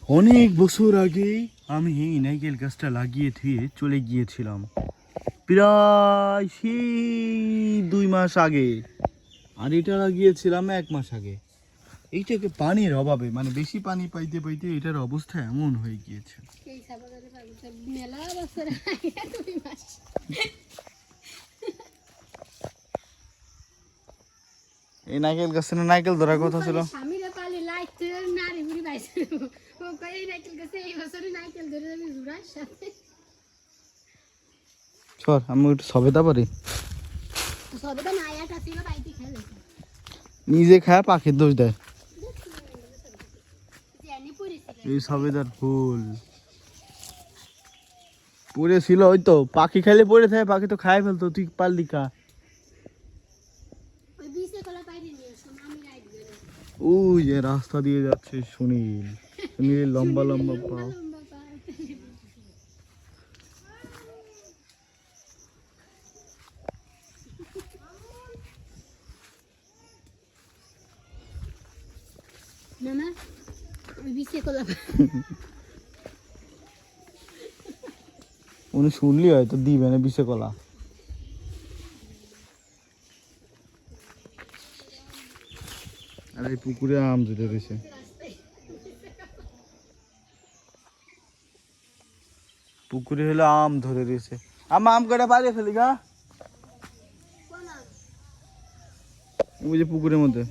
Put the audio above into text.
অনেক বছর আগে আমি এই নাইকেল গাছটা লাগিয়ে থুয়ে চলে গিয়েছিলাম, প্রায় সেই 2 মাস আগে। আর এটা লাগিয়েছিলাম 1 মাস আগে। এইটাকে পানির অভাবে, মানে বেশি পানি পাইতে পাইতে এটার অবস্থা এমন হয়ে গিয়েছে। এই নাইকেল গাছে না নাইকেল ধরার কথা ছিল। সর, আমি একটু সবেদা পারি। নিজে খায় পাখির দোষ দেয়। এই সবেদার ফুল পড়েছিল, ওই তো পাখি খাইলে পড়ে থাকে, পাখি তো খায় ফেলতো, তুই পারলি কা। ওই যে রাস্তা দিয়ে যাচ্ছে সুনীল, সুনীল লম্বা লম্বা পাও। উনি শুনলি হয়তো দিবে না বিষে কলা। আর এই পুকুরে আম ধরে রয়েছে। পুকুরে হলো আম ধরে রয়েছে। আম কটা বাইরে ফেলি গা, ওই যে পুকুরের মধ্যে।